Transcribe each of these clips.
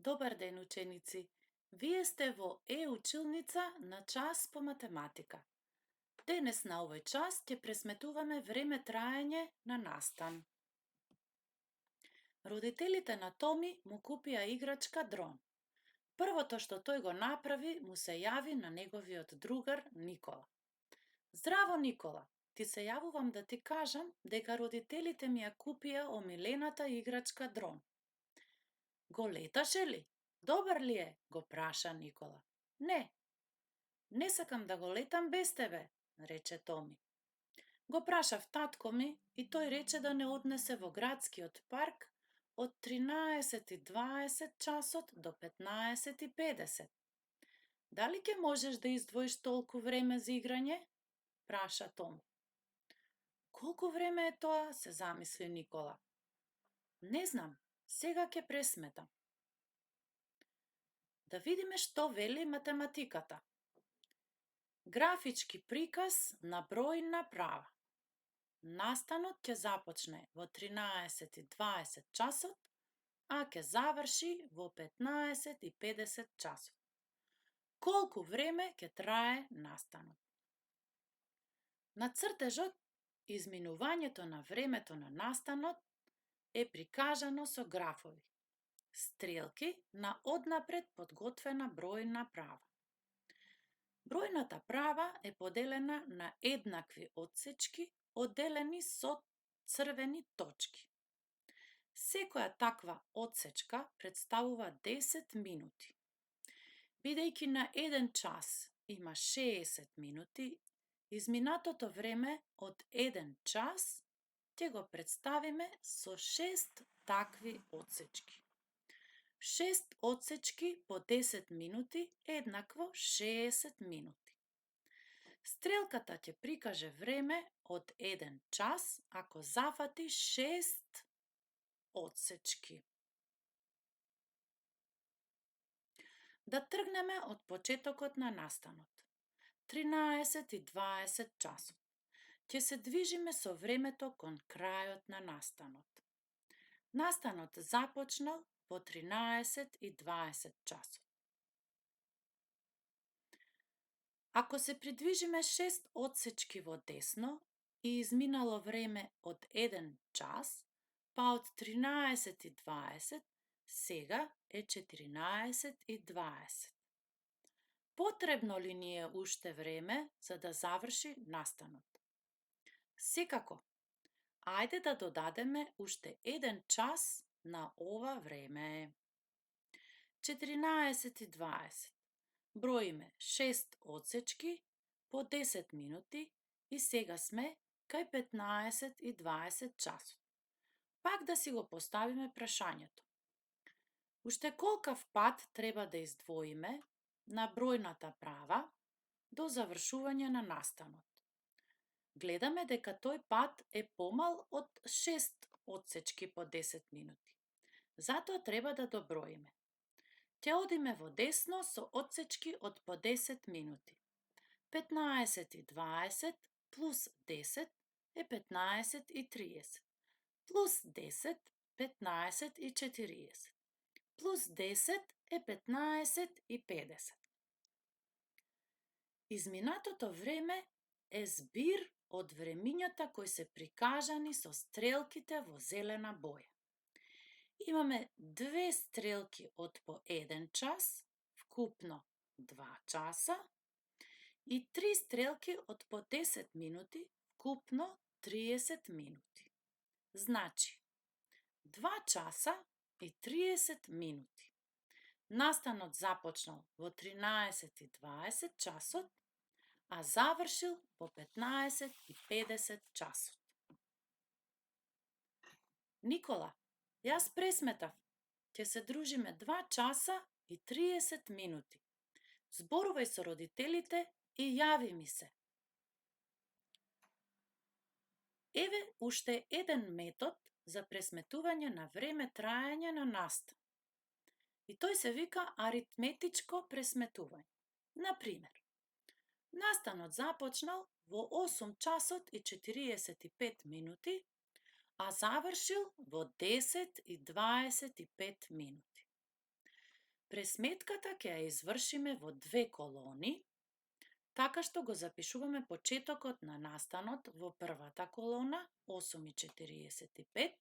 Добар ден, ученици! Вие сте во училница на час по математика. Денес на овој час ќе пресметуваме време траење на настан. Родителите на Томи му купија играчка дрон. Првото што тој го направи, му се јави на неговиот другар Никола. Здраво, Никола! Ти се јавувам да ти кажам дека родителите ми ја купија омилената играчка дрон. Го леташе ли? Добар ли е? Го праша Никола. Не сакам да го летам без тебе, рече Томи. Го прашав татко ми и тој рече да не однесе во градскиот парк од 13:20 часот до 15:50. Дали ќе можеш да издвоиш толку време за играње? Праша Томи. Колку време е тоа? Се замисли Никола. Не знам, сега ќе пресметам. Да видиме што вели математиката. Графички приказ на бројна права. Настанот ќе започне во 13:20 часот, а ќе заврши во 15:50 часот. Колку време ќе трае настанот? На цртежот, изминувањето на времето на настанот е прикажано со графови. Стрелки на однапред подготвена бројна права. Бројната права е поделена на еднакви одсечки, одделени со црвени точки. Секоја таква одсечка представува 10 минути. Бидејќи на 1 час има 60 минути, изминатото време од 1 час ќе го представиме со 6 такви одсечки. 6 одсечки по 10 минути еднакво 60 минути. Стрелката ќе прикаже време од 1 час ако зафати 6 одсечки. Да тргнеме од почетокот на настанот. 13:20 часот. Ќе се движиме со времето кон крајот на настанот. Настанот започнал во 13:20 часот. Ако се придвижиме 6 одсечки во десно и изминало време од 1 час, па од 13:20 сега е 14:20. Потребно ли ни е уште време за да заврши настанот? Секако. Ајде да додадеме уште 1 час на ова време. 14:20. Броиме 6 одсечки по 10 минути и сега сме кај 15:20 часот. Пак да си го поставиме прашањето. Уште колкав пат треба да издвоиме на бројната права до завршување на настанот? Гледаме дека тој пат е помал од 6 одсечки по 10 минути. Затоа треба да доброиме. Ќе одиме во десно со одсечки од по 10 минути. 15:20 плюс 10 е 15:30. Плюс 10 15:40. Плюс 10 е 15:50. Изминатото време е збир од времињата кои се прикажани со стрелките во зелена боја. Имаме 2 стрелки од по 1 час, вкупно 2 часа, и 3 стрелки од по 10 минути, вкупно 30 минути. Значи, 2 часа и 30 минути. Настанот започнал во 13:20 часот, а завршил во 15:50 часот. Никола, јас пресметав. Ќе се дружиме 2 часа и 30 минути. Зборувај со родителите и јави ми се. Еве уште еден метод за пресметување на време траење на настан. И тој се вика аритметичко пресметување. Например, настанот започнал во 8 часот и 45 минути, а завршил во 10:25 минути. Пресметката ќе ја извршиме во две колони, така што го запишуваме почетокот на настанот во првата колона 8:45,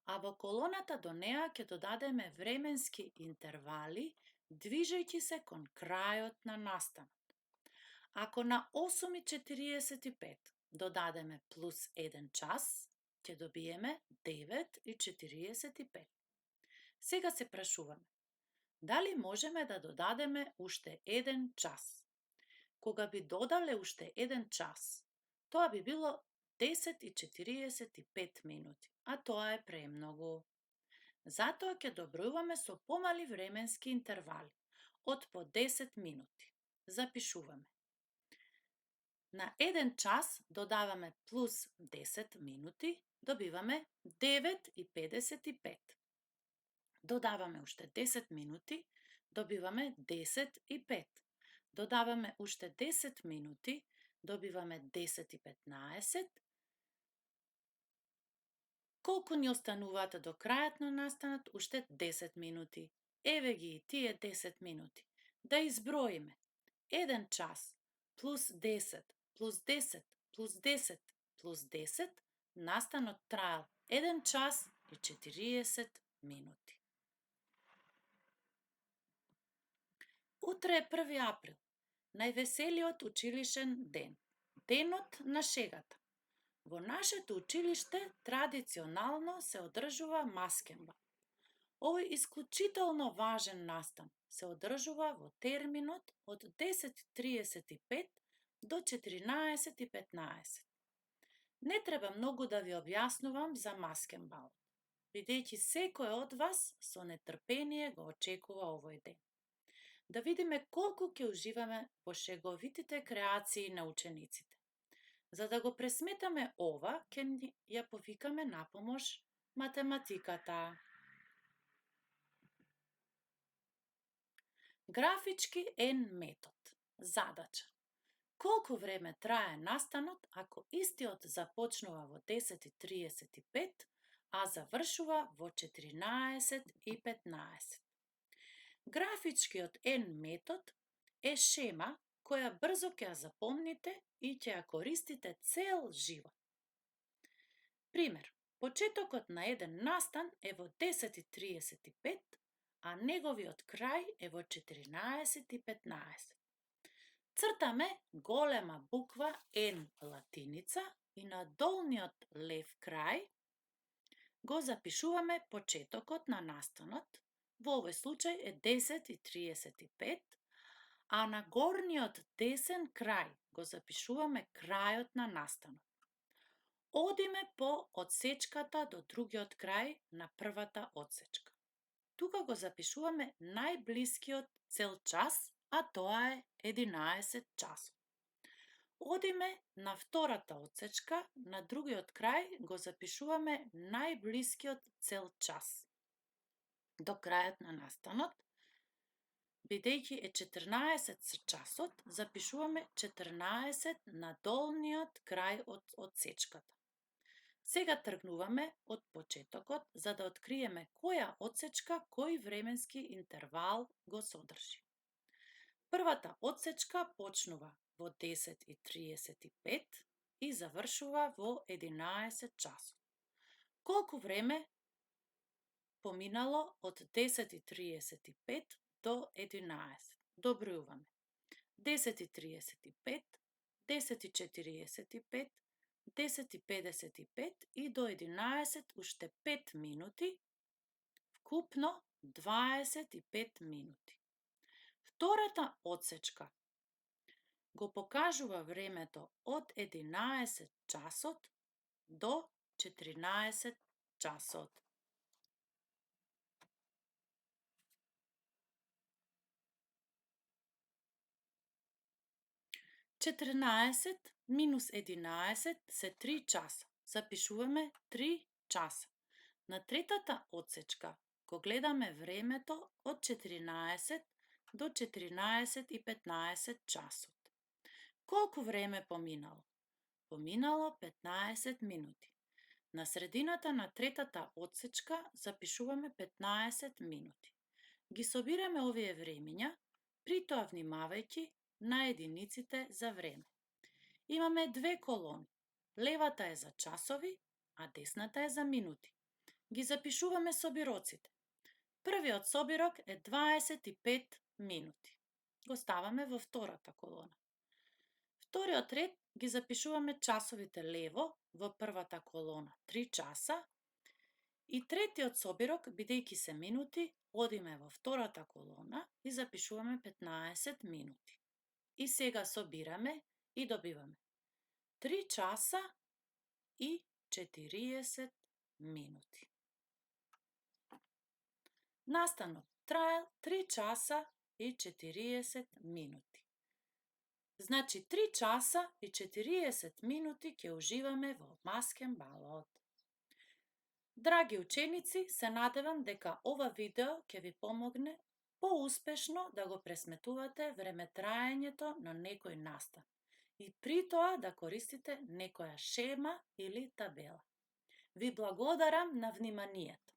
а во колоната до неа ќе додадеме временски интервали, движејќи се кон крајот на настанот. Ако на 8:45 додадеме плюс 1 час, ќе добиеме 9:45. Сега се прашуваме, дали можеме да додадеме уште 1 час? Кога би додале уште 1 час, тоа би било 10:45 минути, а тоа е премногу. Затоа ќе добројуваме со помали временски интервали, од по 10 минути. Запишуваме. На 1 час додаваме плюс 10 минути, добиваме 9:55. Додаваме уште 10 минути, добиваме 10:05. Додаваме уште 10 минути, добиваме 10:15. Колку ни остануваат до крајот на настанот? Уште 10 минути. Еве ги и тие 10 минути. Да изброиме. 1 час плюс 10 плюс 10 плюс 10 плюс 10, настанот траел 1 час и 40 минути. Утре е 1 април, највеселиот училишен ден, денот на шегата. Во нашето училиште традиционално се одржува маскенбал. Овој исклучително важен настан се одржува во терминот од 10:35 до 14:15. Не треба многу да ви објаснувам за маскенбалот, бидејќи секој од вас со нетрпение го очекува овој ден. Да видиме колку ќе уживаме во шеговитите креации на учениците. За да го пресметаме ова, ќе ја повикаме на помош математиката. Графички N метод. Задача. Колку време трае настанот ако истиот започнува во 10:35, а завршува во 14:15? Графичкиот N метод е шема која брзо ќе ја запомните и ќе ја користите цел живот. Пример, почетокот на еден настан е во 10:35, а неговиот крај е во 14:15. Цртаме голема буква N латиница и на долниот лев крај го запишуваме почетокот на настанот, во овој случај е 10:35, а на горниот десен крај го запишуваме крајот на настанот. Одиме по одсечката до другиот крај на првата одсечка. Тука го запишуваме најблискиот цел час, а тоа е 11 часот. Одиме на втората одсечка, на другиот крај го запишуваме најблискиот цел час. До крајот на настанот, бидејќи е 14 часот, запишуваме 14 на долниот крај од одсечката. Сега тргнуваме од почетокот за да откриеме која одсечка кој временски интервал го содржи. Првата одсечка почнува во 10:35 и завршува во 11 часот. Колку време поминало од 10:35 до 11? Добројуваме. 10:35, 10:45, 10:55 и до 11 уште 5 минути, вкупно 25 минути. Втората одсечка го покажува времето од 11 часот до 14 часот. 14 минус 11 се 3 часа. Запишуваме 3 часа. На третата одсечка го гледаме времето од 14 до 14:15 часот. Колку време поминало? Поминало 15 минути. На средината на третата одсечка запишуваме 15 минути. Ги собираме овие времиња, при тоа внимавајќи на единиците за време. Имаме две колони. Левата е за часови, а десната е за минути. Ги запишуваме собироците. Првиот собирок е 25 минути. Го ставаме во втората колона. Вториот ред ги запишуваме часовите лево во првата колона 3 часа и третиот собирок, бидејќи се минути, одиме во втората колона и запишуваме 15 минути. И сега собираме и добиваме 3 часа и 40 минути. Настанот траел 3 часа и 40 минути. Значи 3 часа и 40 минути ќе уживаме во маскенбалот. Драги ученици, се надевам дека ова видео ќе ви помогне поуспешно да го пресметувате времетраењето на некој настан и при тоа да користите некоја шема или табела. Ви благодарам на вниманието.